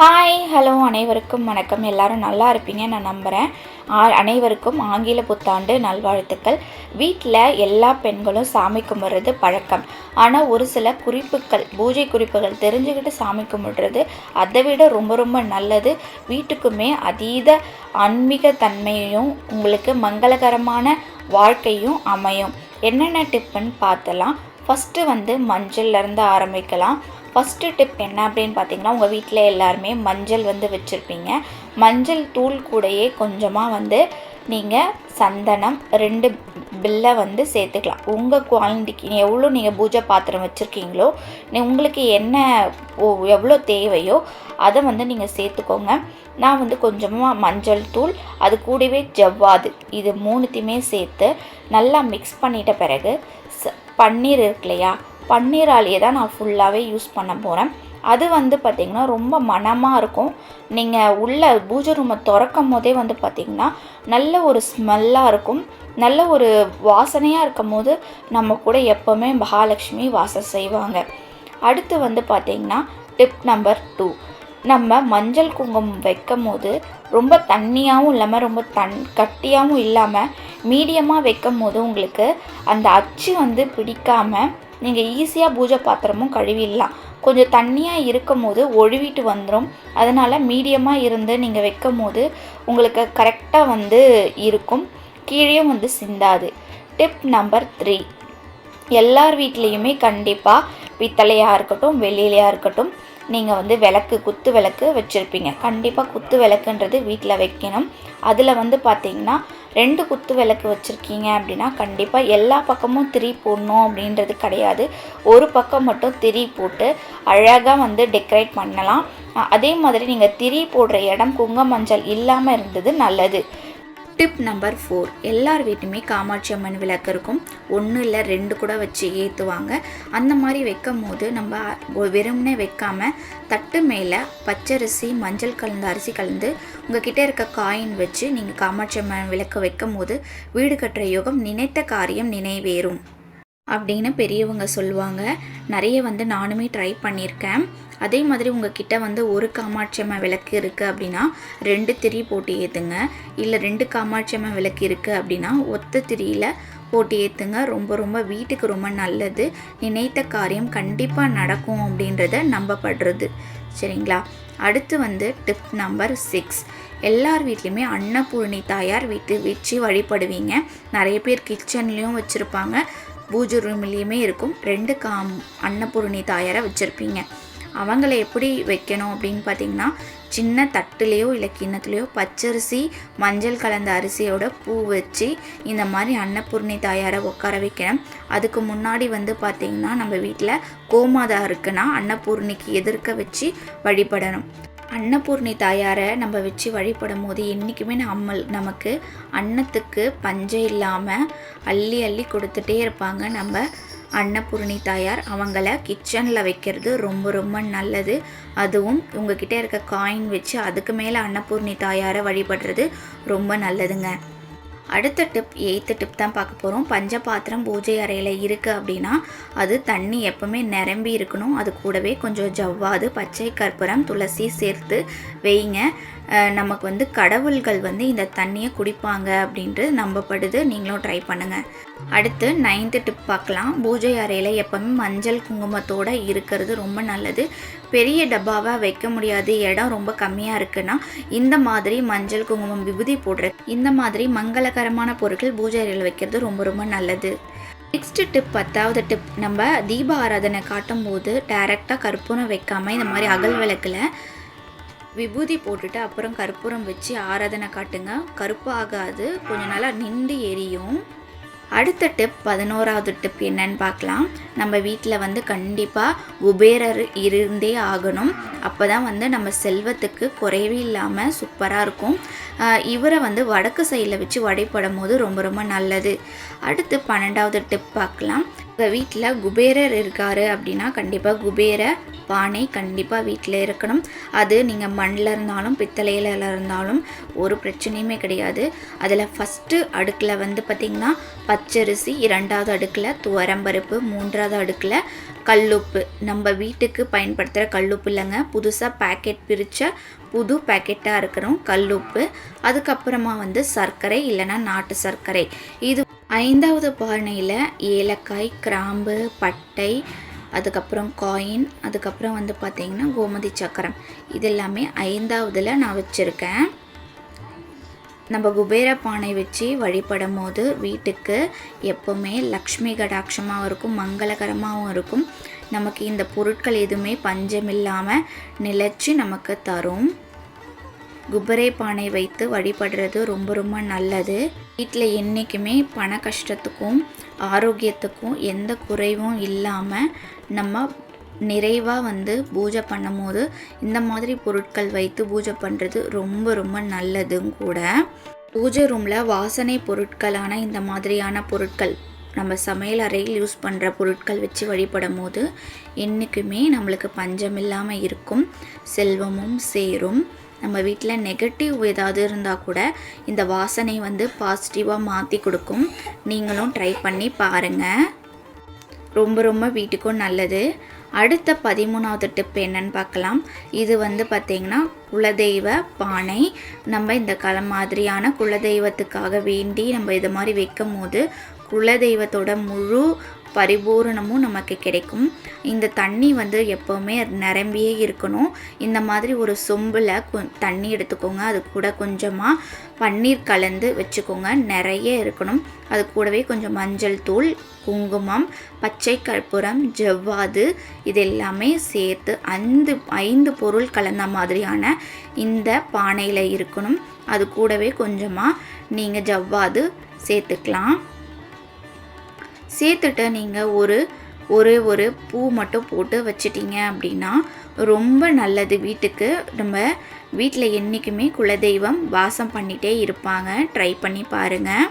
Hi hello அனைவருக்கும் வணக்கம். எல்லாரும் நல்லா இருப்பீங்க நான் நம்புகிறேன். அனைவருக்கும் ஆங்கில புத்தாண்டு நல்வாழ்த்துக்கள். வீட்டில் எல்லா பெண்களும் சாமி கும்பிட்றது பழக்கம். ஆனால் ஒரு சில குறிப்புகள், பூஜை குறிப்புகள் தெரிஞ்சுக்கிட்டு சாமி கும்பிட்றது அதை விட ரொம்ப ரொம்ப நல்லது. வீட்டுக்குமே அதீத ஆன்மீக தன்மையும் உங்களுக்கு மங்களகரமான வாழ்க்கையும் அமையும். என்னென்ன டிப்புன்னு பார்த்தலாம். ஃபஸ்ட்டு மஞ்சள்லேருந்து ஆரம்பிக்கலாம். ஃபஸ்ட்டு டிப் என்ன அப்படின்னு பார்த்தீங்கன்னா, உங்கள் வீட்டில் எல்லாருமே மஞ்சள் வச்சுருப்பீங்க. மஞ்சள் தூள் கூடையே கொஞ்சமாக நீங்கள் சந்தனம் 2 பில்லை சேர்த்துக்கலாம். உங்கள் குவாலிட்டிக்கு எவ்வளோ நீங்கள் பூஜை பாத்திரம் வச்சுருக்கீங்களோ, உங்களுக்கு என்ன எவ்வளோ தேவையோ அதை நீங்கள் சேர்த்துக்கோங்க. நான் கொஞ்சமாக மஞ்சள் தூள், அது கூடவே ஜவ்வாது, இது 3த்தையுமே சேர்த்து நல்லா மிக்ஸ் பண்ணிட்ட பிறகு பன்னீர் இருக்கு இல்லையா, பன்னீராலேயே தான் நான் ஃபுல்லாகவே யூஸ் பண்ண போகிறேன். அது பார்த்திங்கன்னா ரொம்ப மணமாக இருக்கும். நீங்கள் உள்ள பூஜை ரூமை திறக்கும் போதே பார்த்திங்கன்னா நல்ல ஒரு ஸ்மெல்லாக இருக்கும். நல்ல ஒரு வாசனையாக இருக்கும் போது நம்ம கூட எப்போவுமே மகாலட்சுமி வாசம் செய்வாங்க. அடுத்து பார்த்திங்கன்னா டிப் நம்பர் 2, நம்ம மஞ்சள் குங்குமம் வைக்கும் போது ரொம்ப தண்ணியாகவும் இல்லாமல் ரொம்ப கட்டியாகவும் இல்லாமல் மீடியமாக வைக்கும் போது உங்களுக்கு அந்த அச்சு பிடிக்காமல் நீங்கள் ஈஸியாக பூஜை பாத்திரமும் கழுவிடலாம். கொஞ்சம் தண்ணியாக இருக்கும் போது ஒழுவிட்டு வந்துடும். அதனால் மீடியமாக இருந்து நீங்கள் வைக்கும் போது உங்களுக்கு கரெக்டாக இருக்கும். கீழேயும் சிந்தாது. டிப் நம்பர் 3, எல்லார் வீட்லேயுமே கண்டிப்பாக பித்தளையாக இருக்கட்டும் வெள்ளிலையாக இருக்கட்டும், நீங்கள் விளக்கு, குத்து விளக்கு வச்சுருப்பீங்க. கண்டிப்பாக குத்து விளக்குன்றது வீட்டில் வைக்கணும். அதில் பார்த்திங்கன்னா 2 குத்து விளக்கு வச்சுருக்கீங்க அப்படின்னா கண்டிப்பாக எல்லா பக்கமும் திரி போடணும் அப்படின்றது கிடையாது. ஒரு பக்கம் மட்டும் திரி போட்டு அழகாக டெக்கரேட் பண்ணலாம். அதே மாதிரி நீங்கள் திரி போடுற இடம் குங்கும மஞ்சள் இல்லாமல் இருந்தது நல்லது. டிப் நம்பர் 4, எல்லார் வீட்டுமே காமாட்சி அம்மன் விளக்கு இருக்கும். 1 இல்லை 2 கூட வச்சு ஏற்றுவாங்க. அந்த மாதிரி வைக்கும் போது நம்ம வெறும்னே வைக்காமல் தட்டு மேலே பச்சரிசி மஞ்சள் கலந்து அரிசி கலந்து உங்ககிட்ட இருக்க காயின் வச்சு நீங்கள் காமாட்சி அம்மன் விளக்கு வைக்கும் போது வீடு கட்டுற யோகம், நினைத்த காரியம் நினைவேறும் அப்படின்னு பெரியவங்க சொல்லுவாங்க. நிறைய நானுமே ட்ரை பண்ணியிருக்கேன். அதே மாதிரி உங்ககிட்ட ஒரு காமாட்சி அம்மன் விளக்கு இருக்குது அப்படின்னா 2 திரி போட்டு ஏற்றுங்க. இல்லை 2 காமாட்சி அம்மன் விளக்கு இருக்குது அப்படின்னா ஒத்த திரியில் போட்டு ஏற்றுங்க. ரொம்ப ரொம்ப வீட்டுக்கு ரொம்ப நல்லது. நினைத்த காரியம் கண்டிப்பாக நடக்கும் அப்படின்றத நம்பப்படுறது. சரிங்களா? அடுத்து டிப் நம்பர் 6, எல்லார் வீட்லேயுமே அன்னபூரணி தாயார் வச்சு வழிபடுவீங்க. நிறைய பேர் கிச்சன்லேயும் வச்சுருப்பாங்க, பூஜை ரூம்லேயுமே இருக்கும். 2 அன்னபூரணி தாயாரை வச்சுருப்பீங்க. அவங்கள எப்படி வைக்கணும் அப்படின்னு பார்த்திங்கன்னா, சின்ன தட்டுலேயோ இல்லை கிண்ணத்துலேயோ பச்சரிசி மஞ்சள் கலந்த அரிசியோட பூ வச்சு இந்த மாதிரி அன்னபூர்ணி தாயாரை உட்கார வைக்கணும். அதுக்கு முன்னாடி பார்த்திங்கன்னா நம்ம வீட்டில் கோமாதா இருக்குன்னா அன்னபூர்ணிக்கு எதிர்க்க வச்சு வழிபடணும். அன்னபூர்ணி தாயாரை நம்ம வச்சு வழிபடும் போது என்றைக்குமே நமக்கு அன்னத்துக்கு பஞ்சம் இல்லாமல் அள்ளி அள்ளி கொடுத்துட்டே இருப்பாங்க நம்ம அன்னபூர்ணி தாயார். அவங்கள கிச்சனில் வைக்கிறது ரொம்ப ரொம்ப நல்லது. அதுவும் உங்ககிட்ட இருக்க காயின் வச்சு அதுக்கு மேலே அன்னபூர்ணி தாயாரை வழிபடுறது ரொம்ப நல்லதுங்க. அடுத்த டிப் 8th டிப் தான் பார்க்க போகிறோம். பஞ்சபாத்திரம் பூஜை அறையில் இருக்குது அப்படின்னா அது தண்ணி எப்போவுமே நிரம்பி இருக்கணும். அது கூடவே கொஞ்சம் ஜவ்வாது, பச்சை கற்பூரம், துளசி சேர்த்து வைங்க. நமக்கு கடவுள்கள் இந்த தண்ணியை குடிப்பாங்க அப்படின்ட்டு நம்பப்படுது. நீங்களும் ட்ரை பண்ணுங்கள். அடுத்து 9th டிப் பார்க்கலாம். பூஜை அறையில் எப்போவுமே மஞ்சள் குங்குமத்தோடு இருக்கிறது ரொம்ப நல்லது. பெரிய டப்பாவாக வைக்க முடியாது, இடம் ரொம்ப கம்மியாக இருக்குன்னா இந்த மாதிரி மஞ்சள் குங்குமம் விபூதி போடுற இந்த மாதிரி மங்களகரமான பொருட்கள் பூஜை அறையில் வைக்கிறது ரொம்ப ரொம்ப நல்லது. நெக்ஸ்ட் டிப் 10வது டிப், நம்ம தீப ஆராதனை காட்டும் போது டைரெக்டாக கற்பூரம் வைக்காமல் இந்த மாதிரி அகல் விளக்கில் விபூதி போட்டுட்டு அப்புறம் கற்பூரம் வச்சு ஆராதனை காட்டுங்க. கருப்பு ஆகாது, கொஞ்சம் நல்லா நின்று எரியும். அடுத்த டிப் 11வது டிப் என்னன்னு பார்க்கலாம். நம்ம வீட்டில் கண்டிப்பாக குபேரர் இருந்தே ஆகணும். அப்போ தான் நம்ம செல்வத்துக்கு குறைவே இல்லாமல் சூப்பராக இருக்கும். இவரை வடக்கு சைடில் வச்சு வழிபடும் போது ரொம்ப ரொம்ப நல்லது. அடுத்து 12வது டிப் பார்க்கலாம். உங்கள் வீட்டில் குபேரர் இருக்கார் அப்படின்னா கண்டிப்பாக குபேர பானை கண்டிப்பாக வீட்டில் இருக்கணும். அது நீங்கள் மண்ணில் இருந்தாலும் பித்தளையில் இருந்தாலும் ஒரு பிரச்சனையுமே கிடையாது. அதில் ஃபஸ்ட்டு அடுக்கில் வந்து பார்த்திங்கன்னா பச்சரிசி, 2வது அடுக்கில் துவரம்பருப்பு, 3வது அடுக்கில் கல்லுப்பு. நம்ம வீட்டுக்கு பயன்படுத்துகிற கல்லுப்பு இல்லைங்க, புதுசாக பேக்கெட் பிரித்த புது பேக்கெட்டாக இருக்கணும் கல்லுப்பு. அதுக்கப்புறமா வந்து சர்க்கரை இல்லைன்னா நாட்டு சர்க்கரை. இது 5வது பானையில் ஏலக்காய், கிராம்பு, பட்டை, அதுக்கப்புறம் காயின், அதுக்கப்புறம் வந்து பார்த்திங்கன்னா கோமதி சக்கரம். இது எல்லாமே 5வதுல நான் வச்சுருக்கேன். நம்ம குபேர பானை வச்சு வழிபடும் போது வீட்டுக்கு எப்போவுமே லக்ஷ்மி கடாட்சமாகவும் இருக்கும், மங்களகரமாகவும் இருக்கும். நமக்கு இந்த பொருட்கள் எதுவுமே பஞ்சம் இல்லாமல் நிலச்சி நமக்கு தரும். குபேர பானை வைத்து வழிபடுறது ரொம்ப ரொம்ப நல்லது. வீட்டில் என்றைக்குமே பண கஷ்டத்துக்கும் ஆரோக்கியத்துக்கும் எந்த குறைவும் இல்லாமல் நம்ம நிறைவாக வந்து பூஜை பண்ணும் போது இந்த மாதிரி பொருட்கள் வைத்து பூஜை பண்ணுறது ரொம்ப ரொம்ப நல்லதும் கூட. பூஜை ரூமில் வாசனை பொருட்களான இந்த மாதிரியான பொருட்கள், நம்ம சமையல் அறையில் யூஸ் பண்ணுற பொருட்கள் வச்சு வழிபடும் போது என்றைக்குமே நம்மளுக்கு பஞ்சம் இல்லாமல் இருக்கும், செல்வமும் சேரும். நம்ம வீட்டில் நெகட்டிவ் ஏதாவது இருந்தால் கூட இந்த வாசனை வந்து பாசிட்டிவாக மாற்றி கொடுக்கும். நீங்களும் ட்ரை பண்ணி பாருங்கள், ரொம்ப ரொம்ப வீட்டுக்கும் நல்லது. அடுத்த 13வது டிப் என்னன்னு பார்க்கலாம். இது வந்து பார்த்திங்கன்னா குலதெய்வ பானை. நம்ம இந்த மாதிரியான குலதெய்வத்துக்காக வேண்டி நம்ம இது மாதிரி வைக்கும் போது குலதெய்வத்தோட முழு பரிபூரணமும் நமக்கு கிடைக்கும். இந்த தண்ணி வந்து எப்போவுமே நிரம்பியே இருக்கணும். இந்த மாதிரி ஒரு சொம்பில் தண்ணி எடுத்துக்கோங்க, அது கூட கொஞ்சமாக பன்னீர் கலந்து வச்சுக்கோங்க, நிறைய இருக்கணும். அது கூடவே கொஞ்சம் மஞ்சள் தூள், குங்குமம், பச்சை கற்பூரம், ஜவ்வாது, இது எல்லாமே சேர்த்து 5 பொருள் கலந்த மாதிரியான இந்த பானையில் இருக்கணும். அது கூடவே கொஞ்சமாக நீங்கள் ஜவ்வாது சேர்த்துக்கலாம். சேர்த்துட்டு நீங்கள் ஒரு பூ மட்டும் போட்டு வச்சிட்டிங்க அப்படின்னா ரொம்ப நல்லது. வீட்டுக்கு நம்ம வீட்டில் என்றைக்குமே குலதெய்வம் வாசம் பண்ணிகிட்டே இருப்பாங்க. ட்ரை பண்ணி பாருங்கள்.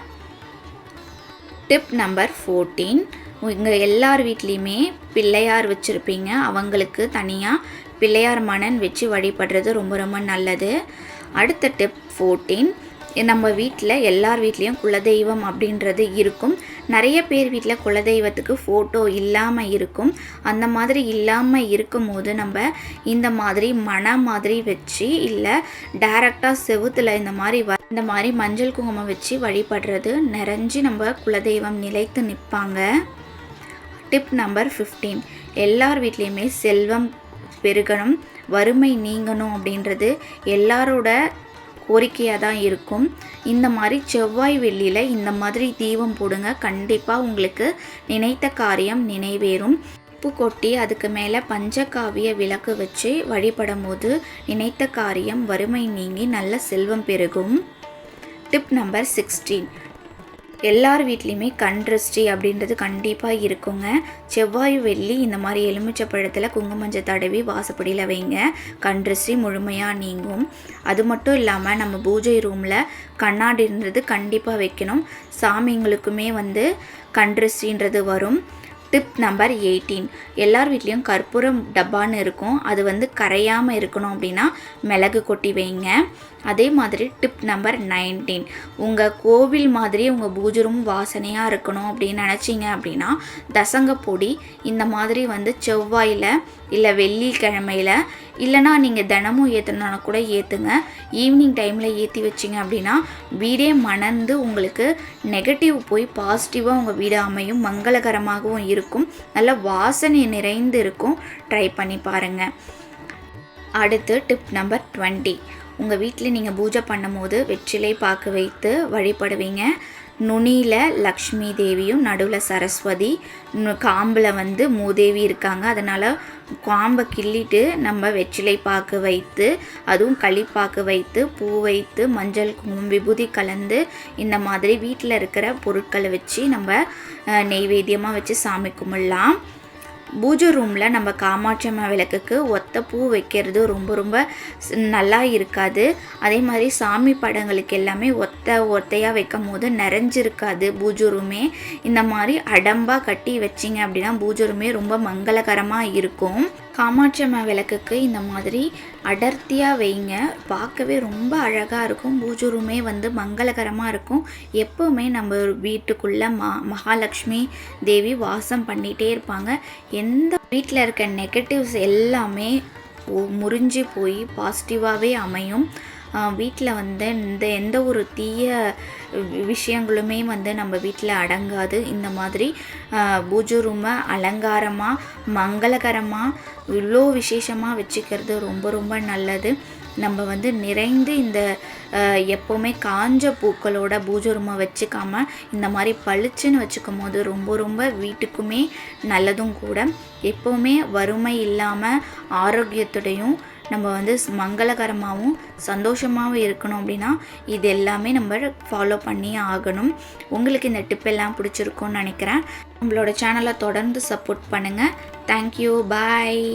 டிப் நம்பர் 14, உங்கள் எல்லார் வீட்லேயுமே பிள்ளையார் வச்சுருப்பீங்க. அவங்களுக்கு தனியாக பிள்ளையார் மணன் வச்சு வழிபடுறது ரொம்ப ரொம்ப நல்லது. அடுத்த டிப் 14, நம்ம வீட்டில் எல்லார் வீட்லேயும் குலதெய்வம் அப்படின்றது இருக்கும். நிறைய பேர் வீட்டில் குலதெய்வத்துக்கு ஃபோட்டோ இல்லாமல் இருக்கும். அந்த மாதிரி இல்லாமல் இருக்கும் போது நம்ம இந்த மாதிரி மாதிரி வச்சு இல்லை டைரெக்டாக செவுத்தில் இந்த மாதிரி மஞ்சள் குங்குமம் வச்சு வழிபடுறது நிறைஞ்சு நம்ம குலதெய்வம் நிலைத்து நிற்பாங்க. டிப் நம்பர் 15, எல்லார் வீட்லேயுமே செல்வம் பெருகணும், வறுமை நீங்கணும் அப்படின்றது எல்லாரோட கோரிக்கையாக தான் இருக்கும். இந்த மாதிரி செவ்வாய் வெள்ளியில் இந்த மாதிரி தீபம் போடுங்க, கண்டிப்பாக உங்களுக்கு நினைத்த காரியம் நிறைவேறும். உப்பு கொட்டி அதுக்கு மேலே பஞ்சகாவிய விளக்கு வச்சு வழிபடும் போது நினைத்த காரியம் வறுமை நீங்கி நல்ல செல்வம் பெருகும். டிப் நம்பர் 16, எல்லார் வீட்லேயுமே கண் திருஷ்டி அப்படின்றது கண்டிப்பாக இருக்குங்க. செவ்வாய் வெள்ளி இந்த மாதிரி எலுமிச்சை பழத்தில் குங்குமஞ்சள் தடவி வாசப்படியில் வைங்க, கண் திருஷ்டி முழுமையாக நீங்கும். அது மட்டும் இல்லாமல் நம்ம பூஜை ரூமில் கண்ணாடின்றது கண்டிப்பாக வைக்கணும். சாமிங்களுக்குமே வந்து கண் திருஷ்டின்றது வரும். டிப் நம்பர் 18, எல்லார் வீட்லேயும் கற்பூரம் டப்பான்னு இருக்கும். அது வந்து கரையாமல் இருக்கணும் அப்படின்னா மிளகு கொட்டி வைங்க. அதே மாதிரி டிப் நம்பர் 19, உங்கள் கோவில் மாதிரி உங்கள் பூஜை ரூம் வாசனையாக இருக்கணும் அப்படின்னு நினச்சிங்க அப்படின்னா தசங்க பொடி இந்த மாதிரி வந்து செவ்வாயில் இல்லை வெள்ளிக்கிழமையில் இல்லைனா நீங்கள் தினமும் ஏற்றுனாலும் கூட ஏற்றுங்க. ஈவினிங் டைமில் ஏற்றி வச்சிங்க அப்படின்னா வீடே மணந்து உங்களுக்கு நெகட்டிவ் போய் பாசிட்டிவாக உங்கள் வீடு அமையும், மங்களகரமாகவும் இருக்கும், நல்ல வாசனை நிறைந்து இருக்கும். ட்ரை பண்ணி பாருங்கள். அடுத்து டிப் நம்பர் 20, உங்கள் வீட்டில் நீங்கள் பூஜை பண்ணும் போது வெற்றிலை பாக்கு வைத்து வழிபடுவீங்க. நுனியில் லக்ஷ்மி தேவியும் நடுவில் சரஸ்வதி, காம்பில் வந்து மூதேவி இருக்காங்க. அதனால் காம்பை கிள்ளிட்டு நம்ம வெற்றிலை பாக்கு வைத்து அதுவும் களிப்பாக்கு வைத்து பூ வைத்து மஞ்சள் குங்குமம் விபூதி கலந்து இந்த மாதிரி வீட்டில் இருக்கிற பொருட்களை வச்சு நம்ம நெய்வேத்தியமாக வச்சு சாமி கும்பிடலாம். பூஜை ரூமில் நம்ம காமாட்சி அம்மா விளக்குக்கு ஒத்த பூ வைக்கிறது ரொம்ப ரொம்ப நல்லா இருக்காது. அதே மாதிரி சாமி படங்களுக்கு எல்லாமே ஒத்தையாக வைக்கும் போது நிறைஞ்சிருக்காது பூஜை ரூமே. இந்த மாதிரி அடம்பாக கட்டி வச்சிங்க அப்படின்னா பூஜை ரூமே ரொம்ப மங்களகரமாக இருக்கும். காமாட்சி அம்மா விளக்குக்கு இந்த மாதிரி அடர்த்தியாக வைங்க, பார்க்கவே ரொம்ப அழகாக இருக்கும். பூஜை ரூமே வந்து மங்களகரமாக இருக்கும். எப்போவுமே நம்ம வீட்டுக்குள்ளே மகாலட்சுமி தேவி வாசம் பண்ணிகிட்டே இருப்பாங்க. எந்த வீட்டில் இருக்க நெகட்டிவ்ஸ் எல்லாமே முறிஞ்சு போய் பாசிட்டிவாகவே அமையும். வீட்டில் வந்து எந்த ஒரு தீய விஷயங்களுமே வந்து நம்ம வீட்டில் அடங்காது. இந்த மாதிரி பூஜை ரூமை அலங்காரமாக மங்களகரமாக இவ்வளோ விசேஷமாக வச்சுக்கிறது ரொம்ப ரொம்ப நல்லது. நம்ம வந்து நிறைந்து இந்த எப்போவுமே காஞ்ச பூக்களோட பூஜை ரூமை வச்சுக்காமல் இந்த மாதிரி பளிச்சுன்னு வச்சுக்கும் போது ரொம்ப ரொம்ப வீட்டுக்குமே நல்லதும் கூட. எப்போவுமே வறுமை இல்லாமல் ஆரோக்கியத்துடையும் நம்ம வந்து மங்களகரமாகவும் சந்தோஷமாகவும் இருக்கணும் அப்படின்னா இது எல்லாமே நம்ம ஃபாலோ பண்ணி ஆகணும். உங்களுக்கு இந்த டிப் எல்லாம் பிடிச்சிருக்கும்னு நினைக்கிறேன். நம்மளோட சேனலை தொடர்ந்து சப்போர்ட் பண்ணுங்கள். தேங்க்யூ, பாய்.